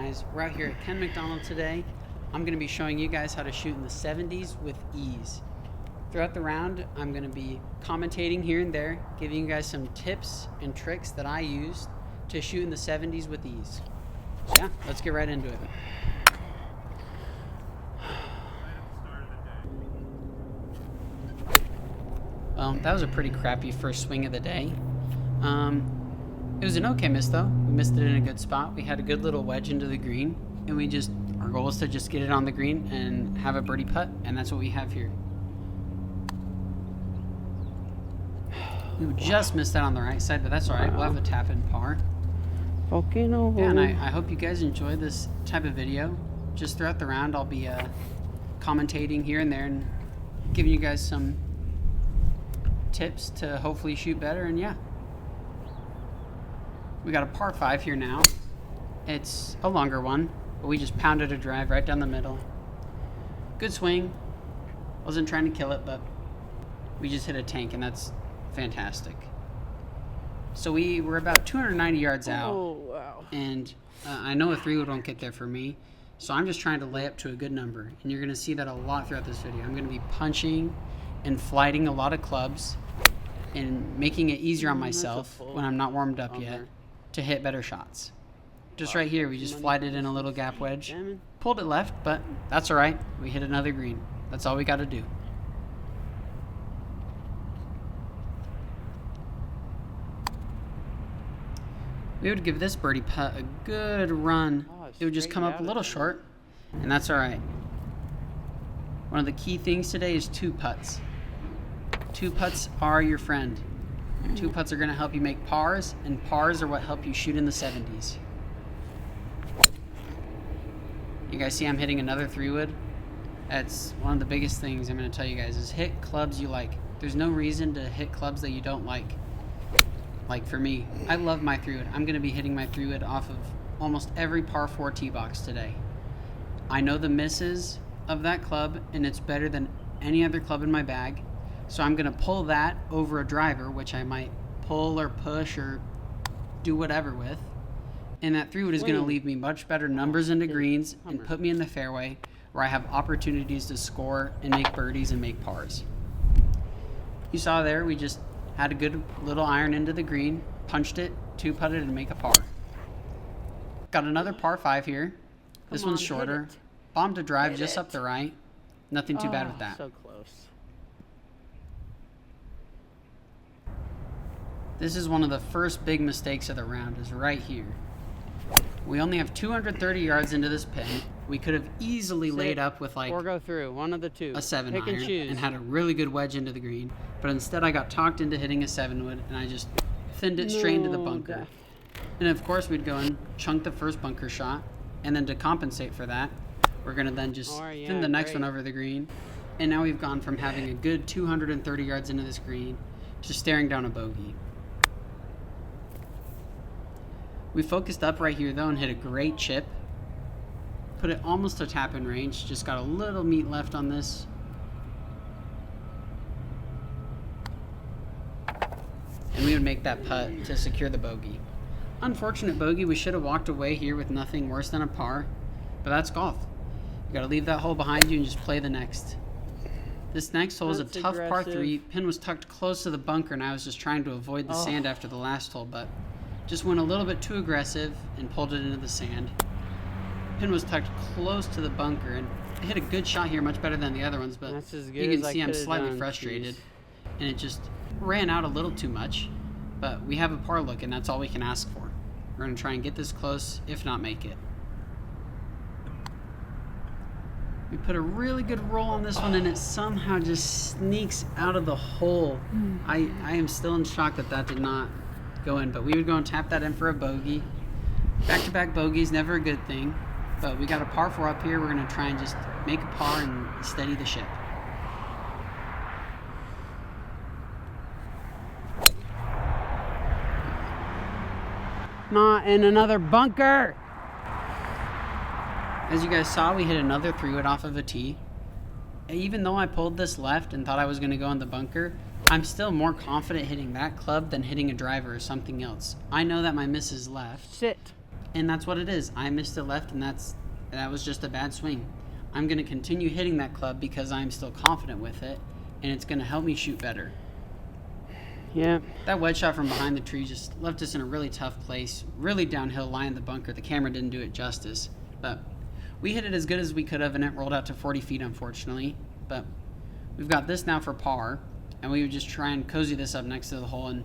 guys, we're out here at Ken McDonald today. I'm going to be showing you guys how to shoot in the 70s with ease. Throughout the round, I'm going to be commentating here and there, giving you guys some tips and tricks that I use to shoot in the 70s with ease. So yeah, let's get right into it. Well, that was a pretty crappy first swing of the day. It was an okay miss though. We missed it in a good spot. We had a good little wedge into the green, and our goal was to just get it on the green and have a birdie putt, and that's what we have here. We just missed that on the right side, but that's all right. We'll have a tap in par. Volcano. Yeah, and I hope you guys enjoy this type of video. Just throughout the round, I'll be commentating here and there and giving you guys some tips to hopefully shoot better. And yeah, we got a par 5 here now. It's a longer one, but we just pounded a drive right down the middle. Good swing. Wasn't trying to kill it, but we just hit a tank, and that's fantastic. So we were about 290 yards out. Oh, wow. And I know a 3-wood won't get there for me, so I'm just trying to lay up to a good number, and you're going to see that a lot throughout this video. I'm going to be punching and flighting a lot of clubs and making it easier on myself when I'm not warmed up yet to hit better shots. Just right here, we just flighted in a little gap wedge, pulled it left, but that's all right. We hit another green. That's all we got to do. We would give this birdie putt a good run. It would just come up a little short, and that's all right. One of the key things today is 2 putts. 2 putts are your friend. 2 putts are going to help you make pars, and pars are what help you shoot in the 70s. You guys see I'm hitting another 3-wood? That's one of the biggest things I'm going to tell you guys is hit clubs you like. There's no reason to hit clubs that you don't like. Like for me, I love my 3-wood. I'm going to be hitting my 3-wood off of almost every par 4 tee box today. I know the misses of that club, and it's better than any other club in my bag. So I'm going to pull that over a driver, which I might pull or push or do whatever with. And that 3-wood is going to leave me much better numbers into greens and put me in the fairway where I have opportunities to score and make birdies and make pars. You saw there, we just had a good little iron into the green, punched it, 2-putted, and make a par. Got another par 5 here. This one's shorter. Bombed a drive just up the right. Nothing too bad with that. So close. This is one of the first big mistakes of the round, is right here. We only have 230 yards into this pin. We could have easily laid up with like or go through one of the two. A 7 Pick iron and choose. and had a really good wedge into the green. But instead I got talked into hitting a 7-wood, and I just thinned it straight into the bunker. And of course we'd go and chunk the first bunker shot, and then to compensate for that, we're going to then just thin the next one over the green. And now we've gone from having a good 230 yards into this green to staring down a bogey. We focused up right here though and hit a great chip. Put it almost to tap in range. Just got a little meat left on this. And we would make that putt to secure the bogey. Unfortunate bogey. We should have walked away here with nothing worse than a par. But that's golf. You got to leave that hole behind you and just play the next. This next hole is a tough par 3. Pin was tucked close to the bunker, and I was just trying to avoid the sand after the last hole, but just went a little bit too aggressive and pulled it into the sand. Pin was tucked close to the bunker, and I hit a good shot here, much better than the other ones, but you can see I'm slightly frustrated, and it just ran out a little too much. But we have a par look, and that's all we can ask for. We're going to try and get this close, if not make it. We put a really good roll on this one, and it somehow just sneaks out of the hole. I am still in shock that that did not go in, but we would go and tap that in for a bogey. Back-to-back bogeys, never a good thing, but we got a par 4 up here. We're going to try and just make a par and steady the ship. Not in another bunker. As you guys saw, we hit another 3-wood off of a tee. Even though I pulled this left and thought I was going to go in the bunker, I'm still more confident hitting that club than hitting a driver or something else. I know that my miss is left. Sit. And that's what it is. I missed it left, and that was just a bad swing. I'm going to continue hitting that club because I'm still confident with it, and it's going to help me shoot better. Yeah. That wedge shot from behind the tree just left us in a really tough place, really downhill, line the bunker. The camera didn't do it justice, but we hit it as good as we could have, and it rolled out to 40 feet, unfortunately. But we've got this now for par, and we would just try and cozy this up next to the hole and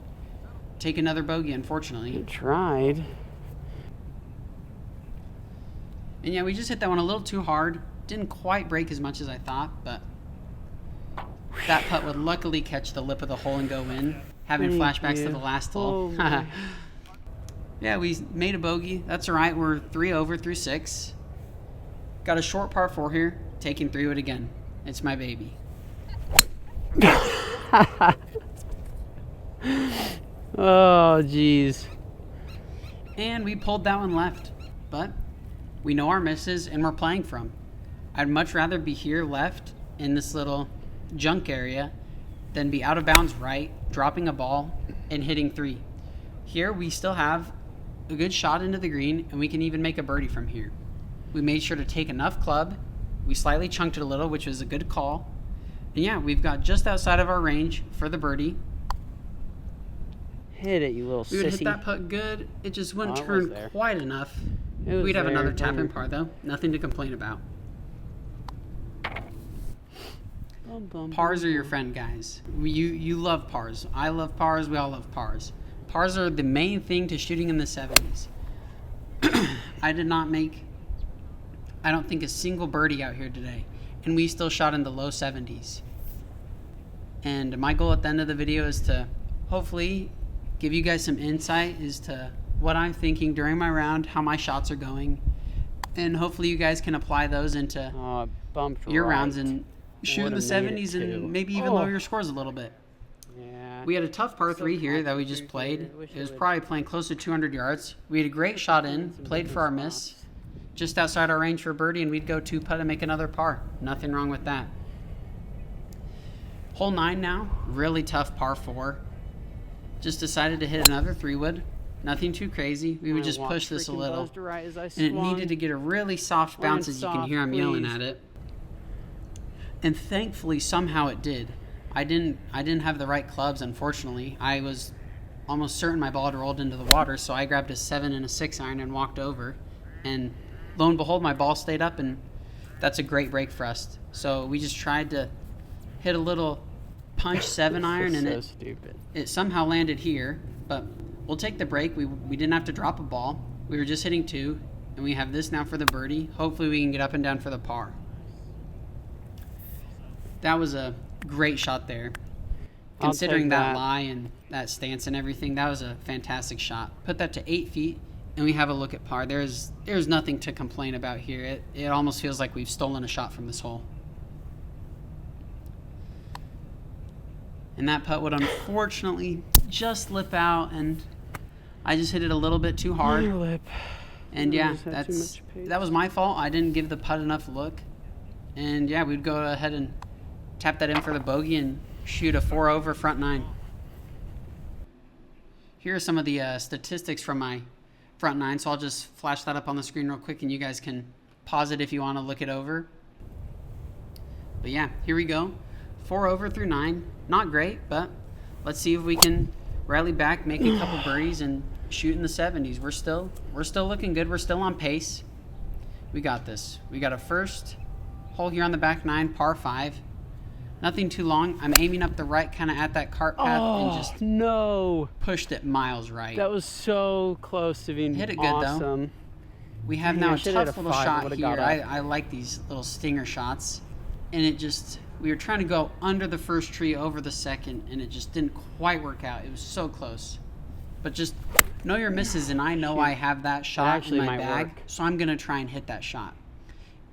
take another bogey, unfortunately. You tried. And yeah, we just hit that one a little too hard. Didn't quite break as much as I thought, but that putt would luckily catch the lip of the hole and go in. Having flashbacks to the last hole. Oh, yeah, we made a bogey. That's all right. We're 3 over through 6. Got a short par 4 here. Taking 3 wood again. It's my baby. Oh, jeez. And we pulled that one left. But we know our misses and we're playing from. I'd much rather be here left in this little junk area than be out of bounds right, dropping a ball, and hitting 3. Here we still have a good shot into the green, and we can even make a birdie from here. We made sure to take enough club. We slightly chunked it a little, which was a good call. And yeah, we've got just outside of our range for the birdie. Hit it, you little We would sissy. hit that putt good. It just wouldn't Oh, it was turn there. quite enough. It was We'd have there. another tap in par, though. Nothing to complain about. Bum, bum, Pars bum, are your bum. friend, guys. You love pars. I love pars. We all love pars. Pars are the main thing to shooting in the 70s. I did not make, I don't think, a single birdie out here today. And we still shot in the low 70s. And my goal at the end of the video is to hopefully give you guys some insight as to what I'm thinking during my round, how my shots are going. And hopefully you guys can apply those into Oh, it bumped your right. rounds and shoot in the Would've made it 70s too. and maybe even Oh. lower your scores a little bit. Yeah. We had a tough par So 3 here that we confident just here. played. I wish It I was would- probably playing close to 200 yards. We had a great shot in, Some played good for our spots. miss, just outside our range for a birdie, and we'd go 2-putt and make another par. Nothing wrong with that. Hole 9 now, really tough par 4. Just decided to hit another 3-wood. Nothing too crazy. We would My just watch push this a freaking little. buzzed right as I And it swung. needed to get a really soft Land bounce, as you can soft, hear I'm yelling please. at it. And thankfully, somehow it did. I didn't have the right clubs, unfortunately. I was almost certain my ball had rolled into the water, so I grabbed a 7 and a 6 iron and walked over. And lo and behold, my ball stayed up, and that's a great break for us. So we just tried to hit a little punch 7 iron, and so it stupid. somehow landed here. But we'll take the break. We didn't have to drop a ball. We were just hitting 2, and we have this now for the birdie. Hopefully we can get up and down for the par. That was a great shot there. I'll Considering take that that. lie and that stance and everything, that was a fantastic shot. Put that to 8 feet, and we have a look at par. There's nothing to complain about here. It almost feels like we've stolen a shot from this hole. And that putt would unfortunately just lip out, and I just hit it a little bit too hard. My lip. And I yeah, just had too much pace. that was my fault. I didn't give the putt enough look. And yeah, we'd go ahead and tap that in for the bogey and shoot a 4 over front 9. Here are some of the statistics from my front 9, so I'll just flash that up on the screen real quick and you guys can pause it if you want to look it over. But yeah, here we go. 4 over through 9. Not great, but let's see if we can rally back, make a couple birdies, and shoot in the 70s. We're still looking good. We're still on pace. We got this. We got a first hole here on the back 9, par 5. Nothing too long. I'm aiming up the right, kind of at that cart path, and Oh, just no. pushed it miles right. That was so close to being Hit it good, though. awesome. We have Dang, now I a should've hit tough a little 5, shot would've here. got up. I like these little stinger shots. And it just, we were trying to go under the first tree, over the second, and it just didn't quite work out. It was so close. But just know your misses, and I know I have that shot actually in my might bag, work. so I'm going to try and hit that shot.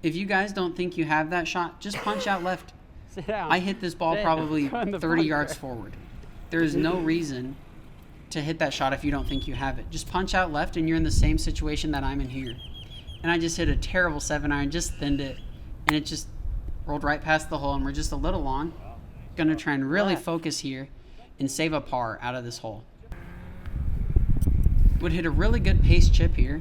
If you guys don't think you have that shot, just punch out left. Sit down. I hit this ball Sit. probably Go in the 30 yards bunker. forward. There is no reason to hit that shot if you don't think you have it. Just punch out left, and you're in the same situation that I'm in here. And I just hit a terrible 7 iron, just thinned it, and it just rolled right past the hole, and we're just a little long. Gonna try and really focus here and save a par out of this hole. Would hit a really good pace chip here.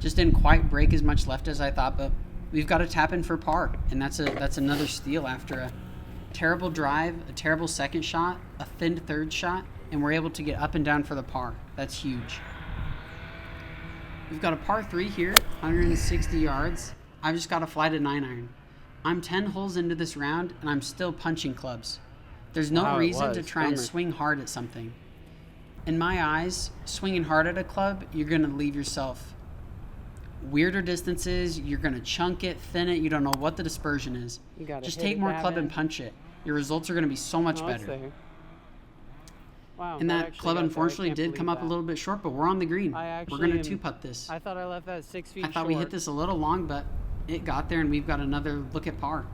Just didn't quite break as much left as I thought, but we've got to tap in for par, and that's another steal after a terrible drive, a terrible second shot, a thinned third shot, and we're able to get up and down for the par. That's huge. We've got a par 3 here, 160 yards. I've just got a fly to 9-iron. I'm 10 holes into this round, and I'm still punching clubs. There's no reason to try and swing hard at something. In my eyes, swinging hard at a club, you're going to leave yourself weirder distances. You're going to chunk it, thin it. You don't know what the dispersion is. Just take more club and punch it. Your results are going to be so much better. Wow, and that club unfortunately did come up a little bit short, but we're on the green. We're going to 2-putt this. I thought I left that 6 feet I thought we hit this a little long, but it got there, and we've got another look at par.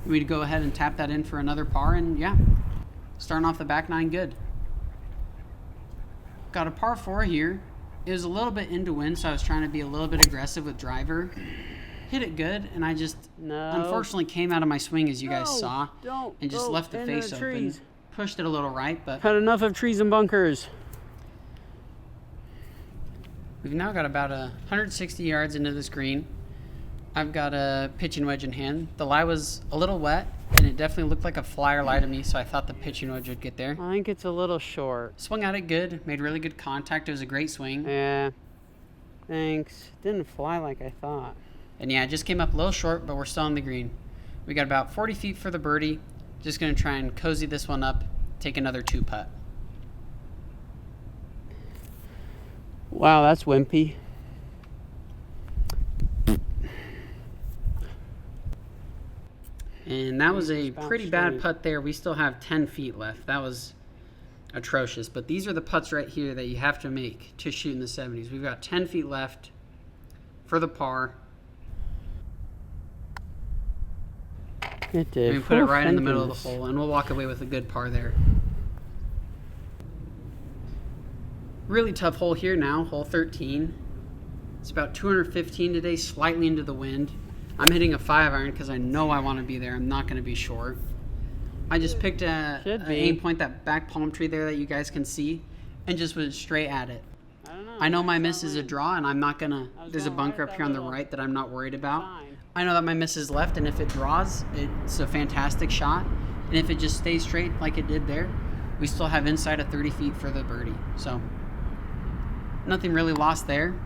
We'd go ahead and tap that in for another par, and yeah, starting off the back nine good. Got a par 4 here. It was a little bit into wind, so I was trying to be a little bit aggressive with driver. Hit it good, and I just unfortunately came out of my swing, as you guys saw, and just left the face open. Pushed it a little right, but had enough of trees and bunkers. We've now got about 160 yards into this green. I've got a pitching wedge in hand. The lie was a little wet, and it definitely looked like a flyer lie to me, so I thought the pitching wedge would get there. I think it's a little short. Swung at it good, made really good contact. It was a great swing. Yeah, thanks. Didn't fly like I thought. And yeah, it just came up a little short, but we're still on the green. We got about 40 feet for the birdie. Just going to try and cozy this one up, take another 2-putt. Wow, that's wimpy. And that was a pretty bad putt there. We still have 10 feet left. That was atrocious. But these are the putts right here that you have to make to shoot in the 70s. We've got 10 feet left for the par. It did. And we put it right in the middle of the hole, and we'll walk away with a good par there. Really tough hole here now, hole 13. It's about 215 today, slightly into the wind. I'm hitting a 5-iron because I know I want to be there. I'm not going to be short. I just picked an aim point, that back palm tree there that you guys can see, and just went straight at it. I know my miss is a draw, and I'm not going to... There's a bunker up here on the right that I'm not worried about. I know that my miss is left, and if it draws, it's a fantastic shot. And if it just stays straight like it did there, we still have inside of 30 feet for the birdie. So, nothing really lost there.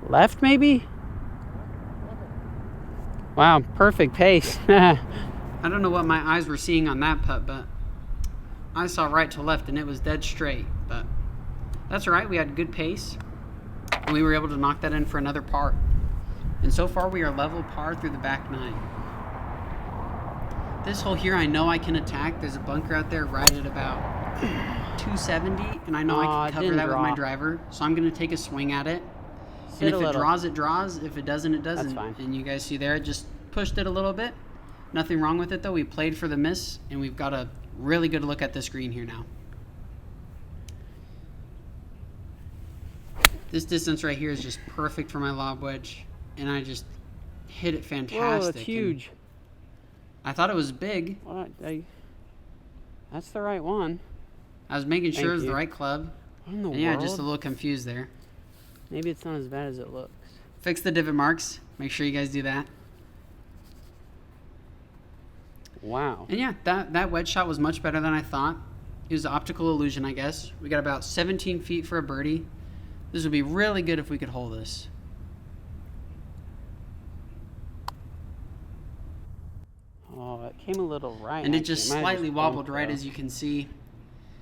Left, maybe? Wow, perfect pace. I don't know what my eyes were seeing on that putt, but I saw right to left, and it was dead straight. But that's all right. We had good pace, and we were able to knock that in for another par. And so far, we are level par through the back nine. This hole here, I know I can attack. There's a bunker out there right at about 270, and I know I can cover that with my driver. So I'm going to take a swing at it. And if it draws, it draws. If it doesn't, it doesn't. That's fine. And you guys see there, it just pushed it a little bit. Nothing wrong with it, though. We played for the miss, and we've got a really good look at this green here now. This distance right here is just perfect for my lob wedge. And I just hit it fantastic. Whoa, that's huge. I thought it was big. Well, that's the right one. I was making sure it was the right club. What in the world? Yeah, just a little confused there. Maybe it's not as bad as it looks. Fix the divot marks. Make sure you guys do that. Wow. And yeah, that wedge shot was much better than I thought. It was an optical illusion, I guess. We got about 17 feet for a birdie. This would be really good if we could hold this. Oh, it came a little right. And it just slightly wobbled right, as you can see.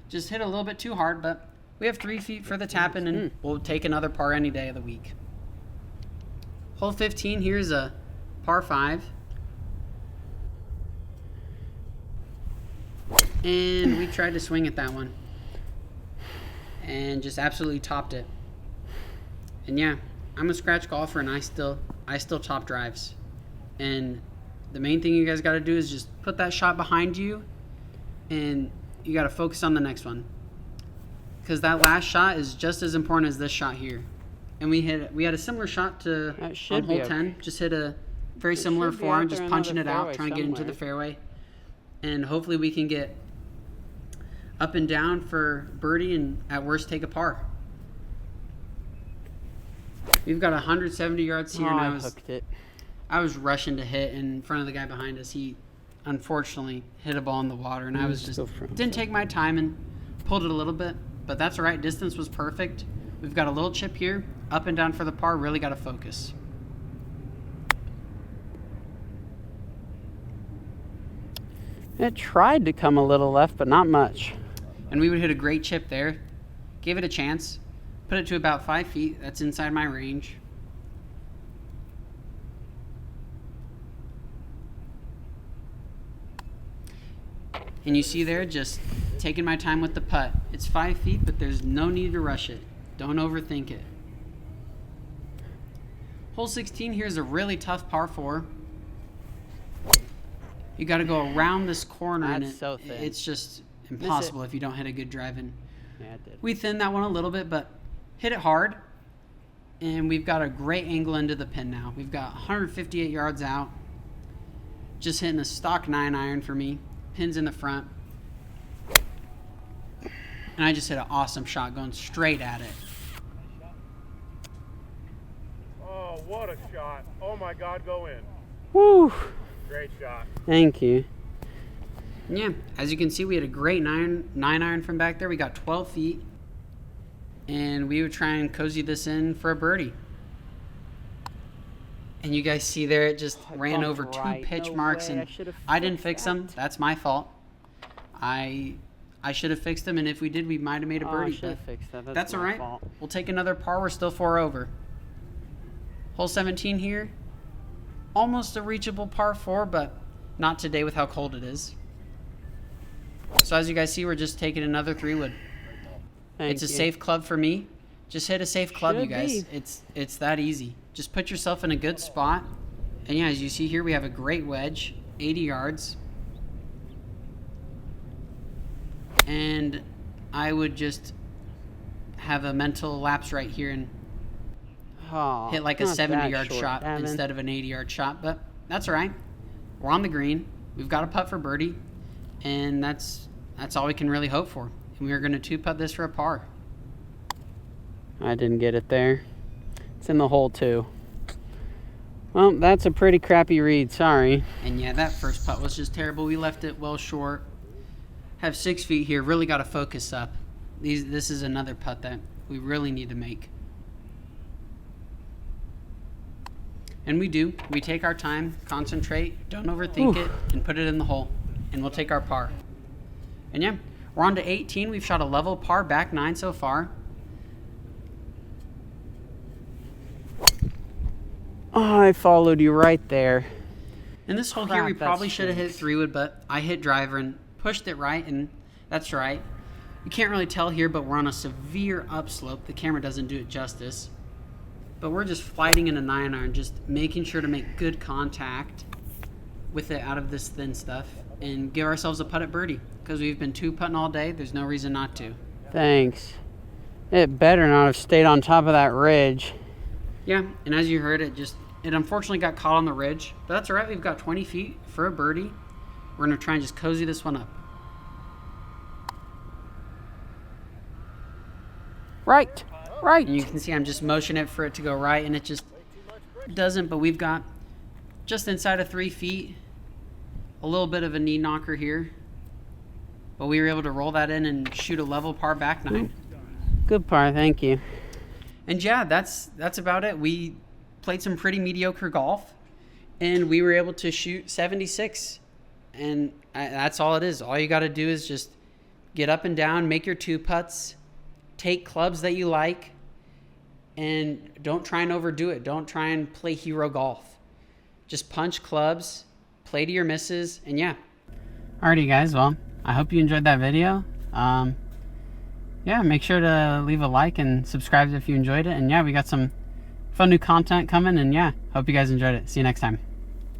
Just hit a little bit too hard, but we have 3 feet for the tap-in, and we'll take another par any day of the week. Hole 15, here's a par 5. And we tried to swing at that one. And just absolutely topped it. And yeah, I'm a scratch golfer, and I still top drives. And the main thing you guys got to do is just put that shot behind you, and you got to focus on the next one. Because that last shot is just as important as this shot here. And we had a similar shot to on hole 10. Just hit a very similar forehand, just punching it out, trying to get into the fairway. And hopefully we can get up and down for birdie, and at worst take a par. We've got 170 yards here, Oh, and I hooked it. I was rushing to hit in front of the guy behind us. He unfortunately hit a ball in the water, and I was just didn't take my time and pulled it a little bit, but that's all right. Distance was perfect. We've got a little chip here, up and down for the par. Really got to focus. It tried to come a little left, but not much. And we would hit a great chip there. Gave it a chance. Put it to about 5 feet. That's inside my range. And you see there, just taking my time with the putt. It's 5 feet, but there's no need to rush it. Don't overthink it. Hole 16 here is a really tough par 4. You got to go around this corner, and it's just impossible if you don't hit a good drive in. Yeah, it did. We thinned that one a little bit, but hit it hard. And we've got a great angle into the pin now. We've got 158 yards out. Just hitting a stock 9-iron for me. Pins in the front. And I just hit an awesome shot going straight at it. Oh, what a shot. Oh my God, go in. Woo! Great shot. Thank you. Yeah, as you can see, we had a great 9-iron from back there. We got 12 feet. And we would try and cozy this in for a birdie. And you guys see there, it just ran over 2 pitch marks, and I didn't fix them. That's my fault. I should have fixed them, and if we did, we might have made a birdie. I should have fixed that. That's all right. Fault. We'll take another par. We're still 4 over. Hole 17 here. Almost a reachable par 4, but not today with how cold it is. So as you guys see, we're just taking another 3-wood. It's a safe club for me. Just hit a safe club, you guys. It's that easy. Just put yourself in a good spot. And yeah, as you see here, we have a great wedge, 80 yards. And I would just have a mental lapse right here and hit like a 70-yard shot instead of an 80-yard shot. But that's all right. We're on the green. We've got a putt for birdie. And that's all we can really hope for. And we are going to 2-putt this for a par. I didn't get it there. It's in the hole too. Well, that's a pretty crappy read. Sorry. And yeah, that first putt was just terrible. We left it well short. Have 6 feet here. Really got to focus up. This is another putt that we really need to make. And we do. We take our time, concentrate, don't overthink it, and put it in the hole. And we'll take our par. And yeah, we're on to 18. We've shot a level par, back 9 so far. Oh, I followed you right there. In this hole here, we probably should have hit 3-wood, but I hit driver and pushed it right, and that's right. You can't really tell here, but we're on a severe upslope. The camera doesn't do it justice. But we're just flighting in a 9-iron, just making sure to make good contact with it out of this thin stuff and give ourselves a putt at birdie. Because we've been 2-putting all day, there's no reason not to. Thanks. It better not have stayed on top of that ridge. Yeah, and as you heard, it unfortunately got caught on the ridge. But that's all right. We've got 20 feet for a birdie. We're going to try and just cozy this one up. Right. And you can see I'm just motioning it for it to go right, and it just doesn't. But we've got just inside of 3 feet, a little bit of a knee knocker here. But we were able to roll that in and shoot a level par back 9. Good par, thank you. And yeah, that's about it. We played some pretty mediocre golf, and we were able to shoot 76. And that's all it is. All you got to do is just get up and down, make your 2-putts, take clubs that you like, and don't try and overdo it. Don't try and play hero golf. Just punch clubs, play to your misses, and yeah. Alrighty, guys. Well, I hope you enjoyed that video. Yeah, make sure to leave a like and subscribe if you enjoyed it. And yeah, we got some fun new content coming. And yeah, hope you guys enjoyed it. See you next time.